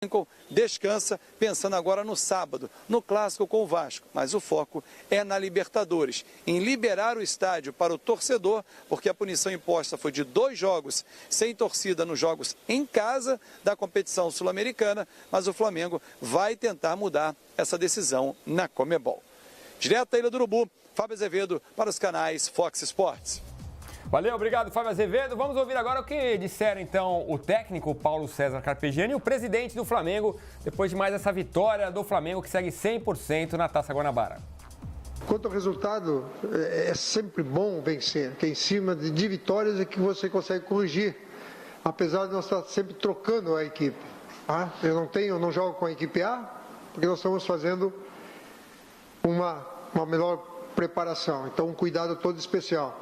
Lincoln descansa, pensando agora no sábado, no clássico com o Vasco, mas o foco é na Libertadores, em liberar o estádio para o torcedor, porque a punição imposta foi de 2 jogos sem torcida nos jogos em casa da competição sul-americana, mas o Flamengo vai tentar mudar essa decisão na Conmebol. Direto da Ilha do Urubu, Fábio Azevedo para os canais Fox Sports. Valeu, obrigado, Fábio Azevedo. Vamos ouvir agora o que disseram, então, o técnico Paulo César Carpegiani e o presidente do Flamengo, depois de mais essa vitória do Flamengo, que segue 100% na Taça Guanabara. Quanto ao resultado, é sempre bom vencer, que é em cima de vitórias é que você consegue corrigir, apesar de nós estar sempre trocando a equipe. Eu não jogo com a equipe A, porque nós estamos fazendo uma melhor preparação, então um cuidado todo especial.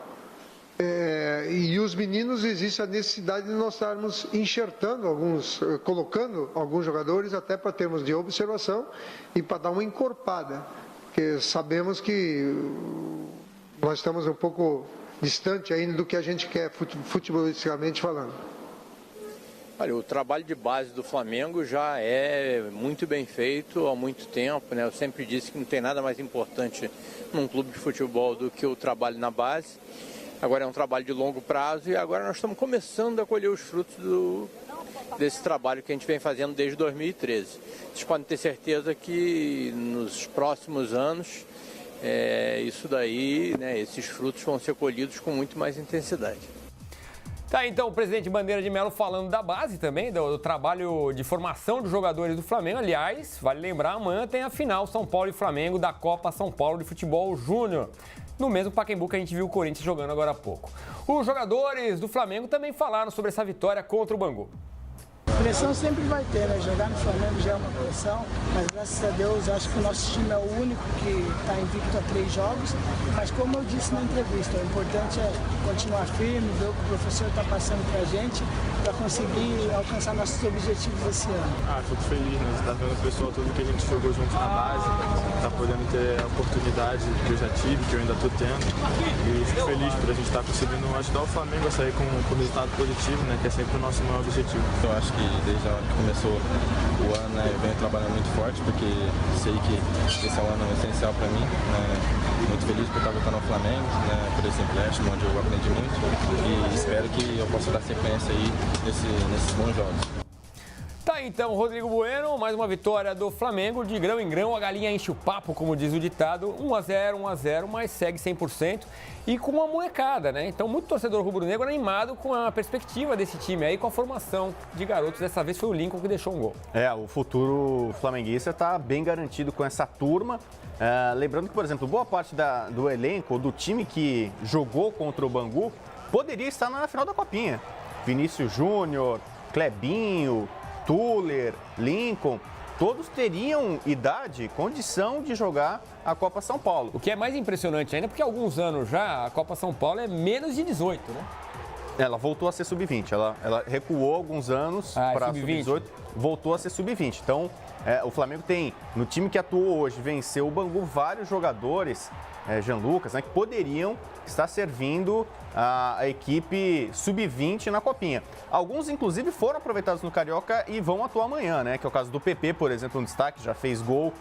E os meninos, existe a necessidade de nós estarmos enxertando colocando alguns jogadores até para termos de observação e para dar uma encorpada, porque sabemos que nós estamos um pouco distante ainda do que a gente quer futebolisticamente falando. Olha, o trabalho de base do Flamengo já é muito bem feito há muito tempo, né? Eu sempre disse que não tem nada mais importante num clube de futebol do que o trabalho na base. Agora é um trabalho de longo prazo e agora nós estamos começando a colher os frutos desse trabalho que a gente vem fazendo desde 2013. Vocês podem ter certeza que nos próximos anos isso daí, né, esses frutos vão ser colhidos com muito mais intensidade. Tá, então, o presidente Bandeira de Melo falando da base também, do trabalho de formação dos jogadores do Flamengo. Aliás, vale lembrar, amanhã tem a final São Paulo e Flamengo da Copa São Paulo de Futebol Júnior, no mesmo Pacaembu que a gente viu o Corinthians jogando agora há pouco. Os jogadores do Flamengo também falaram sobre essa vitória contra o Bangu. Pressão sempre vai ter, né? Jogar no Flamengo já é uma pressão, mas graças a Deus acho que o nosso time é o único que está invicto a 3 jogos. Mas como eu disse na entrevista, o importante é continuar firme, ver o que o professor está passando para a gente, para conseguir alcançar nossos objetivos esse ano. Fico feliz, né? Você está vendo o pessoal todo que a gente jogou junto na base, está podendo ter a oportunidade que eu já tive, que eu ainda estou tendo. E fico feliz por a gente estar conseguindo ajudar o Flamengo a sair com resultado positivo, né? Que é sempre o nosso maior objetivo. Eu acho que desde a hora que começou o ano, né, eu venho trabalhando muito forte, porque sei que esse é um ano essencial para mim. Muito feliz por estar voltando ao Flamengo, né, por esse empréstimo onde eu aprendi muito, e espero que eu possa dar sequência aí nesses bons jogos. Tá, então, Rodrigo Bueno, mais uma vitória do Flamengo. De grão em grão, a galinha enche o papo, como diz o ditado. 1-0, mas segue 100%. E com uma molecada, né? Então, muito torcedor rubro-negro animado com a perspectiva desse time aí, com a formação de garotos. Dessa vez foi o Lincoln que deixou um gol. O futuro flamenguista está bem garantido com essa turma. Lembrando que, por exemplo, boa parte do elenco, do time que jogou contra o Bangu, poderia estar na final da Copinha. Vinícius Júnior, Clebinho, Tuller, Lincoln, todos teriam idade, condição de jogar a Copa São Paulo. O que é mais impressionante ainda, porque há alguns anos já a Copa São Paulo é menos de 18, né? Ela voltou a ser sub-20, ela recuou alguns anos para sub-18, voltou a ser sub-20. Então, o Flamengo tem, no time que atuou hoje, venceu o Bangu, vários jogadores, Jean Lucas, né, que poderiam estar servindo a equipe sub-20 na Copinha. Alguns, inclusive, foram aproveitados no Carioca e vão atuar amanhã, né? Que é o caso do PP, por exemplo, um destaque, já fez gol,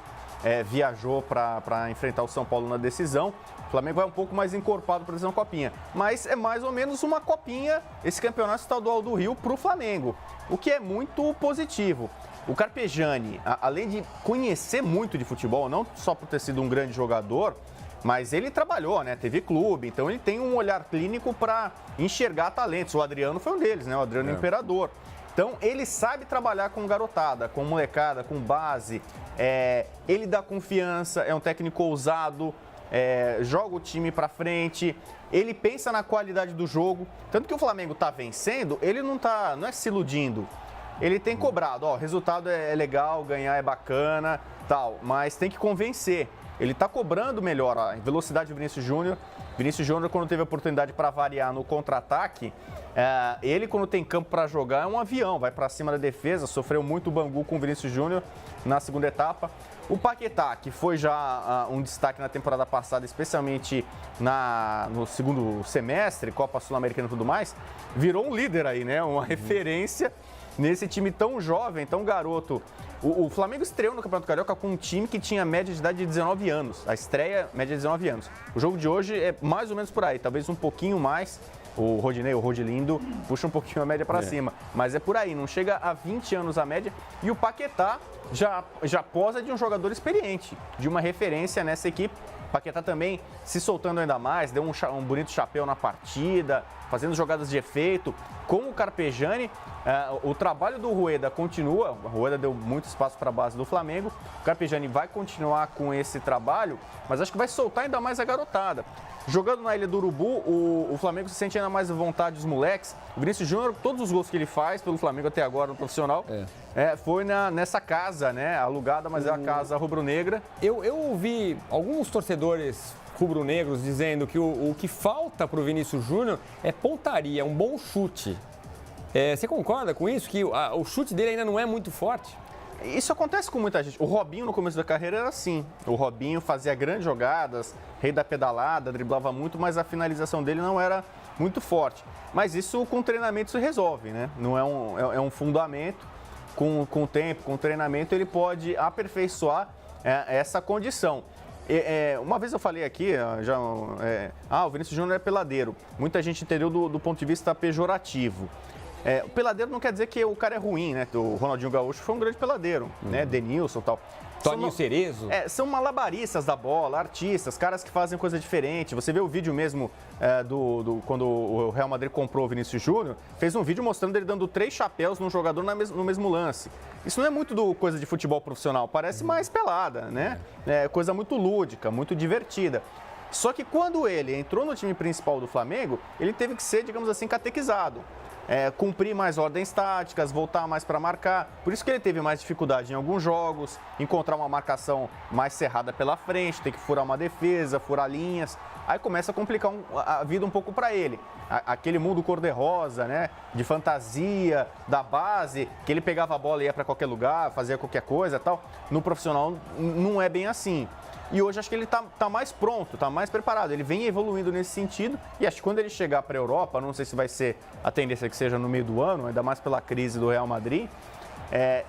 viajou para enfrentar o São Paulo na decisão. O Flamengo vai um pouco mais encorpado para a Copinha, mas é mais ou menos uma Copinha, esse campeonato estadual do Rio, para o Flamengo, o que é muito positivo. O Carpegiani, além de conhecer muito de futebol, não só por ter sido um grande jogador, mas ele trabalhou, né? Teve clube, então ele tem um olhar clínico para enxergar talentos. O Adriano foi um deles, né? O Adriano Imperador. Então ele sabe trabalhar com garotada, com molecada, com base. Ele dá confiança, é um técnico ousado, joga o time para frente. Ele pensa na qualidade do jogo. Tanto que o Flamengo tá vencendo, ele não é se iludindo. Ele tem cobrado, o resultado é legal, ganhar é bacana, tal, mas tem que convencer. Ele está cobrando melhor a velocidade do Vinícius Júnior. Vinícius Júnior, quando teve a oportunidade para variar no contra-ataque, ele, quando tem campo para jogar, é um avião, vai para cima da defesa, sofreu muito o Bangu com o Vinícius Júnior na segunda etapa. O Paquetá, que foi já um destaque na temporada passada, especialmente no segundo semestre, Copa Sul-Americana e tudo mais, virou um líder aí, né? Uma referência. nesse time tão jovem, tão garoto. O Flamengo estreou no Campeonato Carioca com um time que tinha média de idade de 19 anos. A estreia, média de 19 anos. O jogo de hoje é mais ou menos por aí, talvez um pouquinho mais. O Rodinei, o Rodilindo, puxa um pouquinho a média para cima. Mas é por aí, não chega a 20 anos a média. E o Paquetá já posa de um jogador experiente, de uma referência nessa equipe. Paquetá também se soltando ainda mais, deu um bonito chapéu na partida, fazendo jogadas de efeito. Com o Carpegiani, o trabalho do Rueda continua. O Rueda deu muito espaço para a base do Flamengo. O Carpegiani vai continuar com esse trabalho, mas acho que vai soltar ainda mais a garotada. Jogando na Ilha do Urubu, o Flamengo se sente ainda mais à vontade os moleques. O Vinícius Júnior, todos os gols que ele faz pelo Flamengo até agora no profissional, foi nessa casa, né? Alugada, mas é a casa rubro-negra. Eu ouvi alguns torcedores rubro-negros dizendo que o que falta para o Vinícius Júnior é pontaria, um bom chute. Você concorda com isso? Que o chute dele ainda não é muito forte? Isso acontece com muita gente. O Robinho, no começo da carreira, era assim. O Robinho fazia grandes jogadas, rei da pedalada, driblava muito, mas a finalização dele não era muito forte. Mas isso com treinamento se resolve, né? Não é um fundamento. Com o tempo, com o treinamento, ele pode aperfeiçoar essa condição. Uma vez eu falei aqui, o Vinícius Júnior é peladeiro. Muita gente entendeu do ponto de vista pejorativo. O peladeiro não quer dizer que o cara é ruim, né? O Ronaldinho Gaúcho foi um grande peladeiro, né? Denilson e tal. Toninho Cerezo. São malabaristas da bola, artistas, caras que fazem coisa diferente. Você vê o vídeo mesmo quando o Real Madrid comprou o Vinícius Júnior, fez um vídeo mostrando ele dando 3 chapéus num jogador no mesmo lance. Isso não é muito coisa de futebol profissional, parece mais pelada, né? É coisa muito lúdica, muito divertida. Só que quando ele entrou no time principal do Flamengo, ele teve que ser, digamos assim, catequizado. Cumprir mais ordens táticas, voltar mais para marcar. Por isso que ele teve mais dificuldade em alguns jogos, encontrar uma marcação mais cerrada pela frente, ter que furar uma defesa, furar linhas. Aí começa a complicar a vida um pouco para ele. Aquele mundo cor-de-rosa, né? De fantasia, da base, que ele pegava a bola e ia para qualquer lugar, fazia qualquer coisa e tal. No profissional não é bem assim. E hoje acho que ele tá mais pronto, tá mais preparado. Ele vem evoluindo nesse sentido e acho que quando ele chegar para a Europa, não sei se vai ser a tendência que seja no meio do ano, ainda mais pela crise do Real Madrid,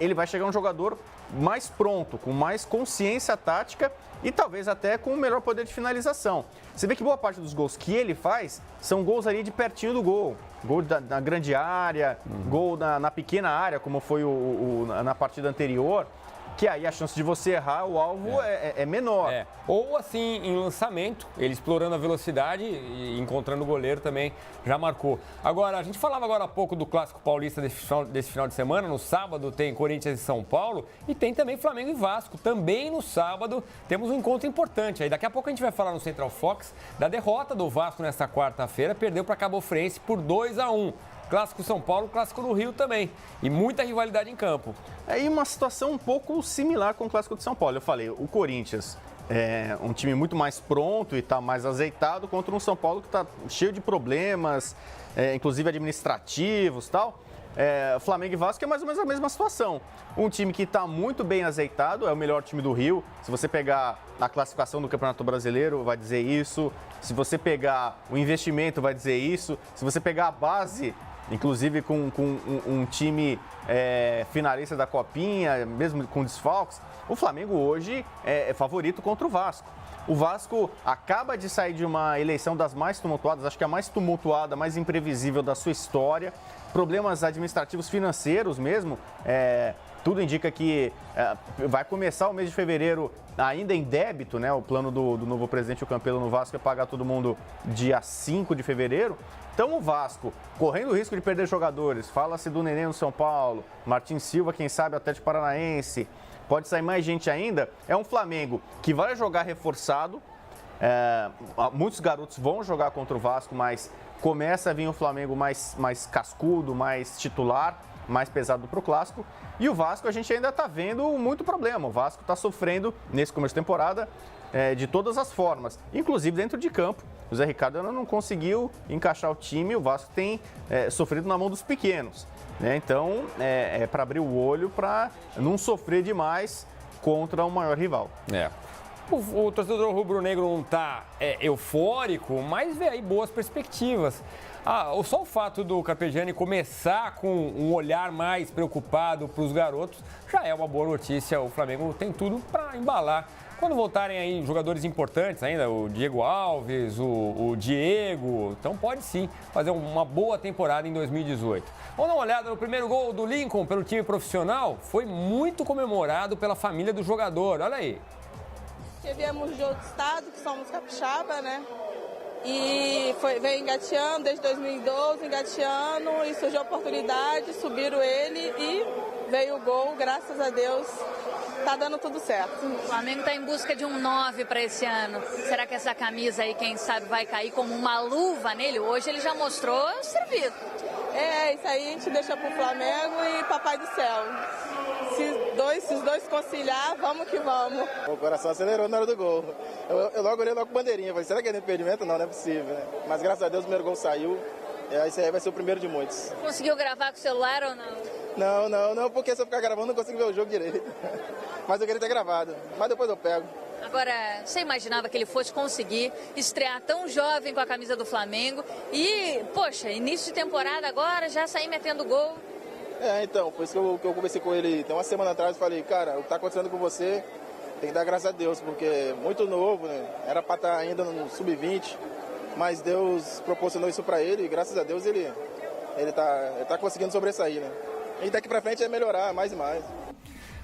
ele vai chegar um jogador mais pronto, com mais consciência tática e talvez até com um melhor poder de finalização. Você vê que boa parte dos gols que ele faz são gols ali de pertinho do gol. Gol na grande área, gol na pequena área, como foi na partida anterior. Que aí a chance de você errar o alvo é menor. Ou assim, em lançamento, ele explorando a velocidade e encontrando o goleiro também já marcou. Agora, a gente falava agora há pouco do Clássico Paulista desse final de semana. No sábado tem Corinthians e São Paulo e tem também Flamengo e Vasco. Também no sábado temos um encontro importante. Aí daqui a pouco a gente vai falar no Central Fox da derrota do Vasco nesta quarta-feira. Perdeu para Cabo Friense por 2-1. Clássico São Paulo, Clássico no Rio também. E muita rivalidade em campo. E uma situação um pouco similar com o Clássico de São Paulo. Eu falei, o Corinthians é um time muito mais pronto e está mais azeitado contra um São Paulo que está cheio de problemas, inclusive administrativos e tal. Flamengo e Vasco é mais ou menos a mesma situação. Um time que está muito bem azeitado, é o melhor time do Rio. Se você pegar a classificação do Campeonato Brasileiro, vai dizer isso. Se você pegar o investimento, vai dizer isso. Se você pegar a base, inclusive com um time finalista da Copinha, mesmo com desfalques, o Flamengo hoje é favorito contra o Vasco. O Vasco acaba de sair de uma eleição das mais tumultuadas, acho que a mais tumultuada, mais imprevisível da sua história. Problemas administrativos financeiros mesmo. Tudo indica que vai começar o mês de fevereiro ainda em débito, né? O plano do novo presidente, o Campelo, no Vasco é pagar todo mundo dia 5 de fevereiro. Então o Vasco, correndo o risco de perder jogadores, fala-se do Nenê no São Paulo, Martin Silva, quem sabe até de Paranaense, pode sair mais gente ainda. É um Flamengo que vai jogar reforçado, muitos garotos vão jogar contra o Vasco, mas começa a vir o Flamengo mais cascudo, mais titular, mais pesado para o Clássico. E o Vasco a gente ainda está vendo muito problema. O Vasco está sofrendo nesse começo de temporada de todas as formas, inclusive dentro de campo. O Zé Ricardo ainda não conseguiu encaixar o time, o Vasco tem sofrido na mão dos pequenos. Né? Então, para abrir o olho, para não sofrer demais contra o maior rival. O torcedor rubro-negro não está eufórico, mas vê aí boas perspectivas. Só o fato do Carpegiani começar com um olhar mais preocupado para os garotos já é uma boa notícia. O Flamengo tem tudo para embalar. Quando voltarem aí jogadores importantes ainda, o Diego Alves, o Diego, então pode sim fazer uma boa temporada em 2018. Vamos dar uma olhada no primeiro gol do Lincoln pelo time profissional. Foi muito comemorado pela família do jogador, olha aí. Viemos de outro estado, que somos capixaba, né? E veio engateando desde 2012, engateando, e surgiu a oportunidade, subiram ele e veio o gol, graças a Deus, tá dando tudo certo. O Flamengo está em busca de um 9 para esse ano. Será que essa camisa aí, quem sabe, vai cair como uma luva nele? Hoje ele já mostrou servido. Isso aí a gente deixa pro Flamengo e Papai do Céu. Se os dois conciliar, vamos que vamos. O coração acelerou na hora do gol. Eu logo olhei com bandeirinha. Falei, será que é impedimento? Não é possível, né? Mas graças a Deus o primeiro gol saiu. Esse aí vai ser o primeiro de muitos. Conseguiu gravar com o celular ou não? Não, porque se eu ficar gravando não consigo ver o jogo direito. Mas eu queria ter gravado. Mas depois eu pego. Agora, você imaginava que ele fosse conseguir estrear tão jovem com a camisa do Flamengo e, poxa, início de temporada agora, já sair metendo gol? Então, por isso que eu conversei com ele tem uma semana atrás e falei, cara, o que está acontecendo com você tem que dar graças a Deus, porque é muito novo, né? Era para estar ainda no sub-20, mas Deus proporcionou isso para ele e graças a Deus ele tá conseguindo sobressair, né? E daqui para frente é melhorar mais e mais.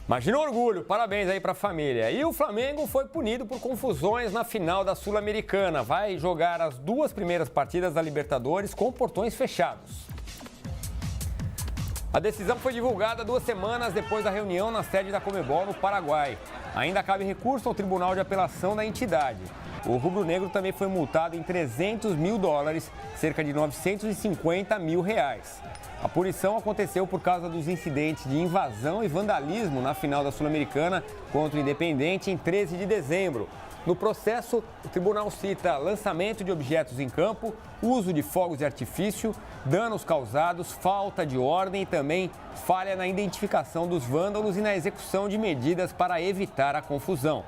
Imagina o orgulho, parabéns aí para a família. E o Flamengo foi punido por confusões na final da Sul-Americana. Vai jogar as 2 primeiras partidas da Libertadores com portões fechados. A decisão foi divulgada 2 semanas depois da reunião na sede da Conmebol no Paraguai. Ainda cabe recurso ao Tribunal de Apelação da entidade. O rubro-negro também foi multado em $300 mil, cerca de R$950 mil. A punição aconteceu por causa dos incidentes de invasão e vandalismo na final da Sul-Americana contra o Independente em 13 de dezembro. No processo, o tribunal cita lançamento de objetos em campo, uso de fogos de artifício, danos causados, falta de ordem e também falha na identificação dos vândalos e na execução de medidas para evitar a confusão.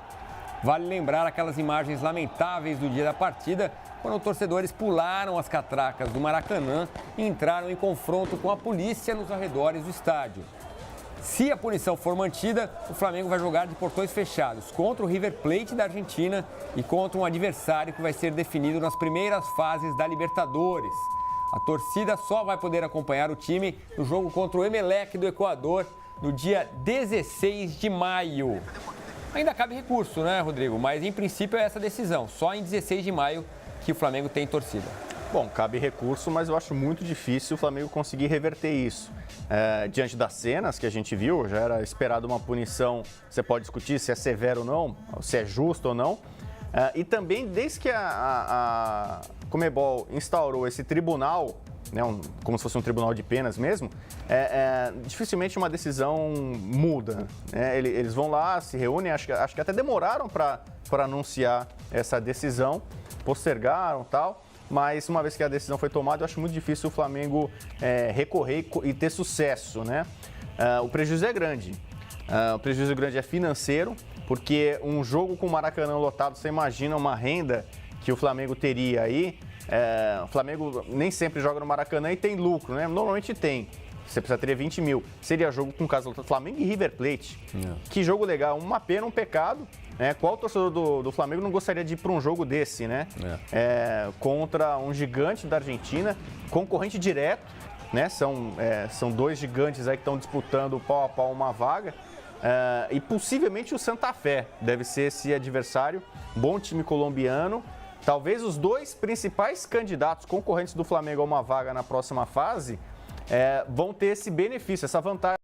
Vale lembrar aquelas imagens lamentáveis do dia da partida, quando torcedores pularam as catracas do Maracanã e entraram em confronto com a polícia nos arredores do estádio. Se a punição for mantida, o Flamengo vai jogar de portões fechados contra o River Plate da Argentina e contra um adversário que vai ser definido nas primeiras fases da Libertadores. A torcida só vai poder acompanhar o time no jogo contra o Emelec do Equador no dia 16 de maio. Ainda cabe recurso, né, Rodrigo? Mas em princípio é essa decisão. Só em 16 de maio que o Flamengo tem torcida. Bom, cabe recurso, mas eu acho muito difícil o Flamengo conseguir reverter isso. Diante das cenas que a gente viu, já era esperado uma punição, você pode discutir se é severo ou não, se é justo ou não. E também, desde que a Conmebol instaurou esse tribunal, né, como se fosse um tribunal de penas mesmo, dificilmente uma decisão muda. Né? Eles vão lá, se reúnem, acho que até demoraram para anunciar essa decisão, postergaram e tal. Mas uma vez que a decisão foi tomada, eu acho muito difícil o Flamengo recorrer e ter sucesso, né? O prejuízo é grande. O prejuízo grande é financeiro, porque um jogo com o Maracanã lotado, você imagina uma renda que o Flamengo teria aí. O Flamengo nem sempre joga no Maracanã e tem lucro, né? Normalmente tem. Você precisa ter 20 mil. Seria jogo com o caso do Flamengo e River Plate. Que jogo legal. Uma pena, um pecado. Qual torcedor do Flamengo não gostaria de ir para um jogo desse, né? Contra um gigante da Argentina, concorrente direto, né? São 2 gigantes aí que estão disputando pau a pau uma vaga. E possivelmente o Santa Fé deve ser esse adversário. Bom time colombiano. Talvez os 2 principais candidatos concorrentes do Flamengo a uma vaga na próxima fase vão ter esse benefício, essa vantagem.